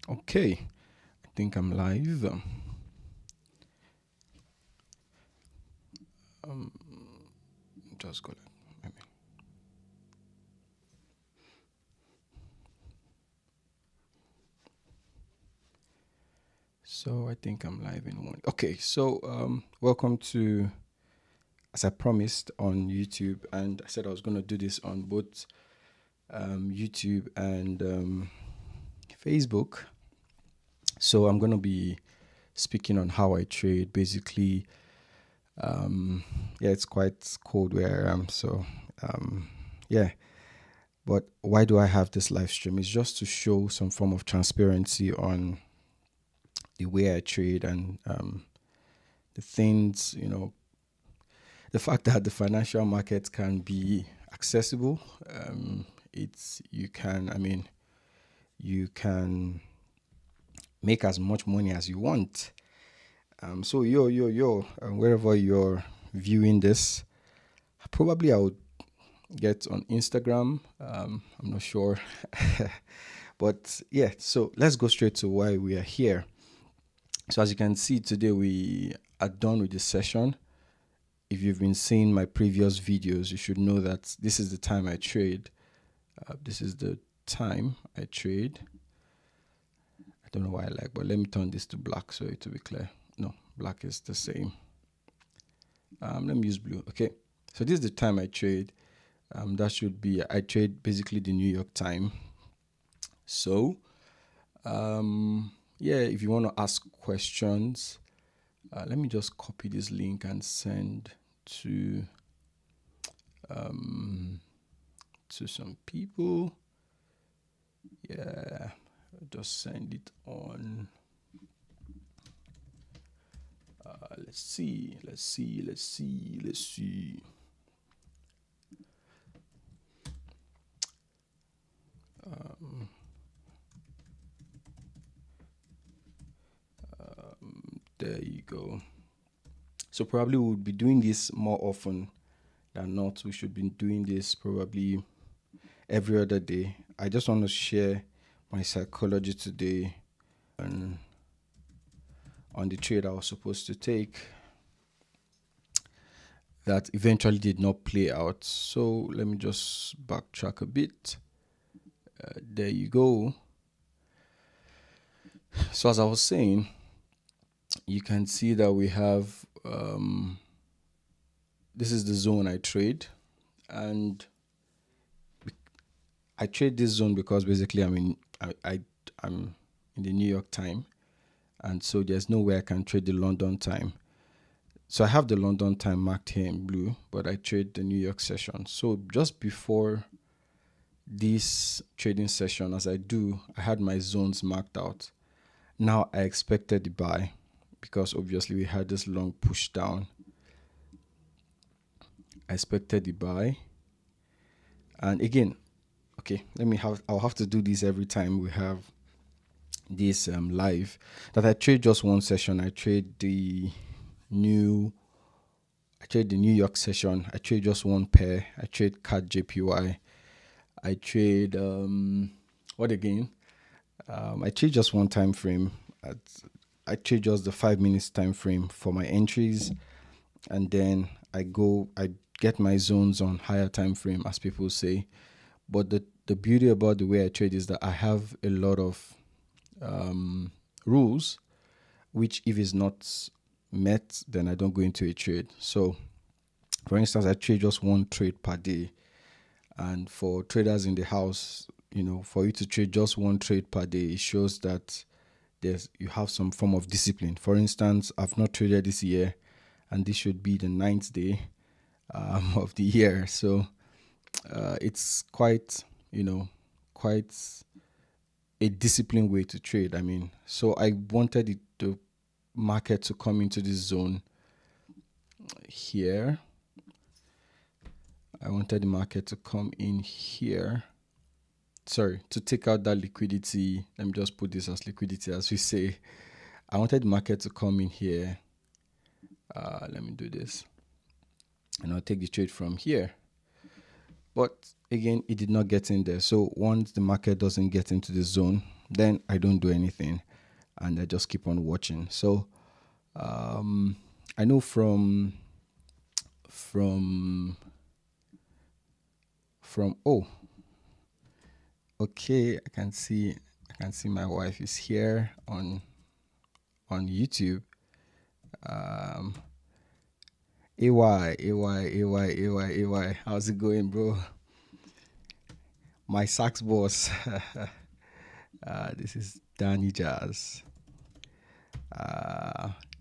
Okay, I think I'm live. Um, just go. Maybe. So I think I'm live in one. Okay, so welcome to, as I promised, on YouTube, and I said I was going to do this on both YouTube and Facebook. So I'm going to be speaking on how I trade. Basically, yeah, it's quite cold where I am, so yeah. But why do I have this live stream? It's just to show some form of transparency on the way I trade and the things, the fact that the financial market can be accessible. It's you can make as much money as you want. So wherever you're viewing this, probably I would get on Instagram. I'm not sure. But yeah, so let's go straight to why we are here. So as you can see today, we are done with this session. If you've been seeing my previous videos, you should know that this is the time I trade. This is the time I trade. I don't know why I like, but let me turn this to black so it will be clear. No, black is the same. Let me use blue. Okay, so this is the time I trade. That should be, I trade basically the New York time. So, yeah, if you want to ask questions, let me just copy this link and send to some people. Yeah, just send it on. Let's see. There you go. So probably we'll be doing this more often than not. We should be doing this probably every other day. I just want to share my psychology today on the trade I was supposed to take that eventually did not play out. So let me just backtrack a bit. There you go. So as I was saying, you can see that we have this is the zone I trade, and I trade this zone because basically I'm in the New York time, and so there's no way I can trade the London time. So I have the London time marked here in blue, but I trade the New York session. So just before this trading session, as I do, I had my zones marked out. Now I expected the buy because obviously we had this long push down. I expected the buy. And again, okay, I'll have to do this every time we have this live, that I trade just one session. I trade the New York session. I trade just one pair. I trade CADJPY. I trade what again? I trade just one time frame. I trade just the 5 minutes time frame for my entries, and then I get my zones on higher time frame, as people say. But the beauty about the way I trade is that I have a lot of rules, which if it's not met, then I don't go into a trade. So, for instance, I trade just one trade per day. And for traders in the house, for you to trade just one trade per day, it shows that you have some form of discipline. For instance, I've not traded this year, and this should be the 9th day of the year. So it's quite a disciplined way to trade. So I wanted the market to come into this zone here. I wanted the market to come in here. Sorry, to take out that liquidity. Let me just put this as liquidity, as we say. I wanted the market to come in here. Let me do this. And I'll take the trade from here. But again, it did not get in there. So once the market doesn't get into the zone, then I don't do anything, and I just keep on watching. So I know from oh, okay, I can see my wife is here on YouTube. um AY, how's it going, bro? My sax boss. This is Danny Jazz.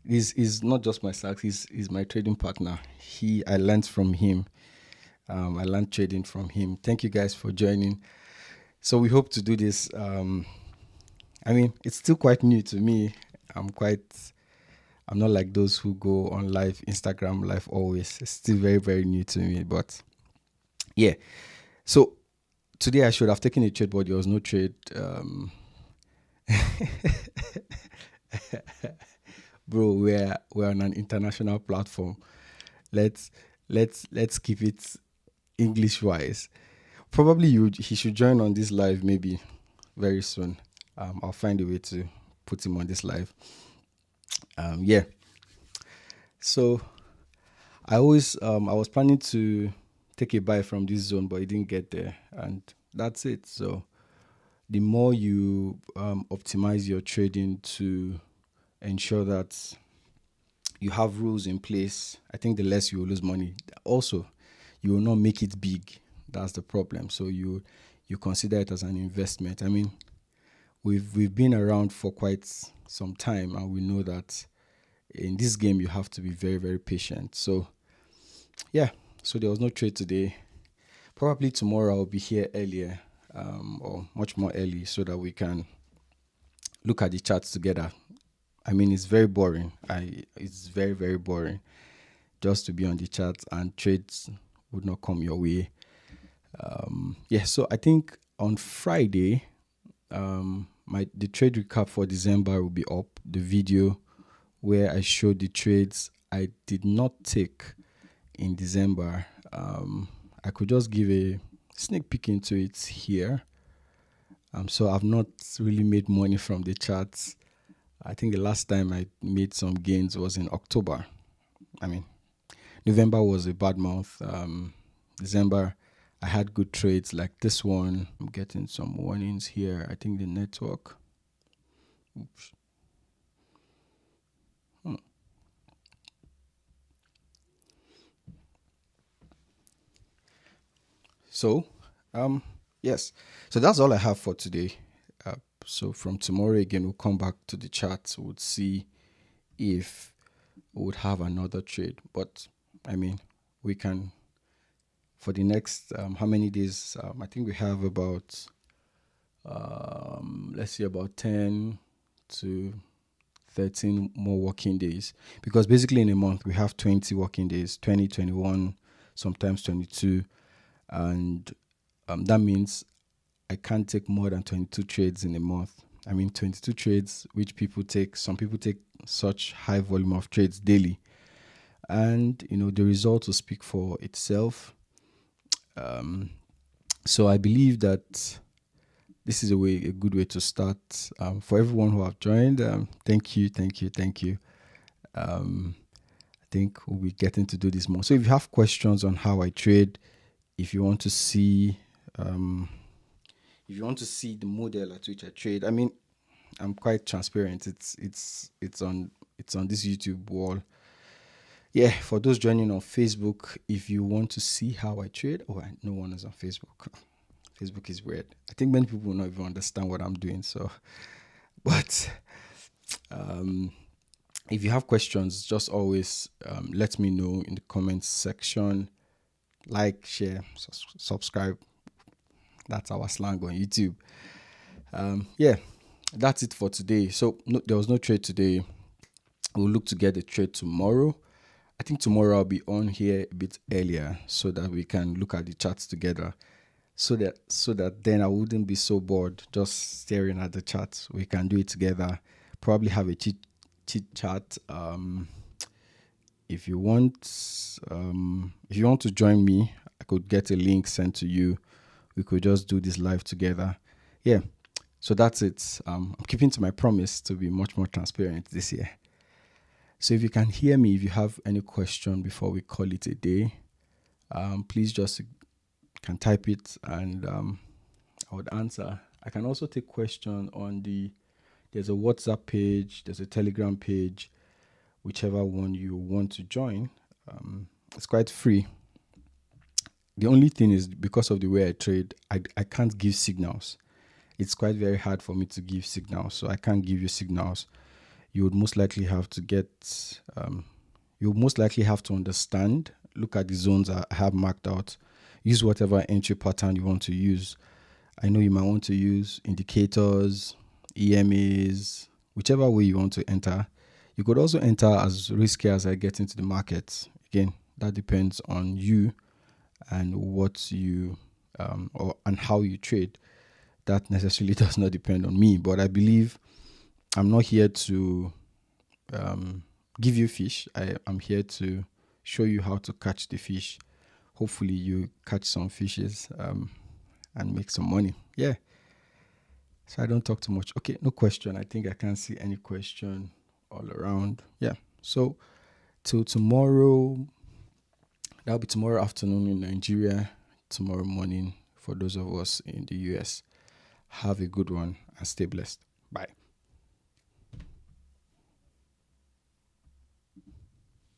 He's not just my sax, he's my trading partner. I learned from him. I learned trading from him. Thank you guys for joining. So we hope to do this. It's still quite new to me. I'm not like those who go on live, Instagram live always. It's still very, very new to me. But yeah. So today I should have taken a trade, but there was no trade. Bro, we're on an international platform. Let's keep it English wise. Probably he should join on this live maybe very soon. I'll find a way to put him on this live. Yeah. So I was planning to take a buy from this zone, but it didn't get there, and that's it. So the more you optimize your trading to ensure that you have rules in place, I think the less you will lose money. Also, you will not make it big. That's the problem. So you consider it as an investment. I mean, we've been around for quite some time, and we know that in this game you have to be very, very patient. So yeah, so there was no trade today. Probably tomorrow I'll be here earlier, or much more early, so that we can look at the charts together. I mean, it's very boring. It's very, very boring just to be on the charts, and trades would not come your way. Yeah, so I think on Friday, the trade recap for December will be up. The video where I showed the trades I did not take in December. I could just give a sneak peek into it here. So I've not really made money from the charts. I think the last time I made some gains was in October. I mean, November was a bad month. December, I had good trades like this one. I'm getting some warnings here. I think the network. Oops. So, yes. So that's all I have for today. So from tomorrow again, we'll come back to the charts. We'll see if we would have another trade. But I mean, we can, for the next how many days? I think we have about let's see, about 10 to 13 more working days, because basically in a month we have 20 working days, 20, 21, sometimes 22, and that means I can't take more than 22 trades in a month. I mean, 22 trades, which some people take such high volume of trades daily. And, the result will speak for itself. So I believe that this is a good way to start. For everyone who have joined, thank you. I think we'll be getting to do this more. So if you have questions on how I trade, if you want to see the model at which I trade, I mean, I'm quite transparent. It's on this YouTube wall. Yeah, for those joining on Facebook, if you want to see how I trade, no one is on Facebook. Facebook is weird. I think many people will not even understand what I'm doing. So, but if you have questions, just always let me know in the comments section. Like, share, subscribe. That's our slang on YouTube. Yeah, that's it for today. So there was no trade today. We'll look to get a trade tomorrow. I think tomorrow I'll be on here a bit earlier so that we can look at the charts together. So that then I wouldn't be so bored just staring at the charts. We can do it together. Probably have a chit chat. If you want to join me, I could get a link sent to you. We could just do this live together. Yeah. So that's it. I'm keeping to my promise to be much more transparent this year. So if you can hear me, if you have any question before we call it a day, please just can type it and I would answer. I can also take question on there's a WhatsApp page, there's a Telegram page, whichever one you want to join. It's quite free. The only thing is, because of the way I trade, I can't give signals. It's quite very hard for me to give signals, so I can't give you signals. You would most likely have to understand, look at the zones I have marked out, use whatever entry pattern you want to use. I know you might want to use indicators, EMAs, whichever way you want to enter. You could also enter as risky as I get into the market. Again, that depends on you and what you and how you trade. That necessarily does not depend on me, but I believe I'm not here to give you fish. I'm here to show you how to catch the fish. Hopefully you catch some fishes and make some money. Yeah. So I don't talk too much. Okay, no question. I think I can't see any question all around. Yeah. So till tomorrow, that'll be tomorrow afternoon in Nigeria, tomorrow morning for those of us in the US. Have a good one and stay blessed. Bye.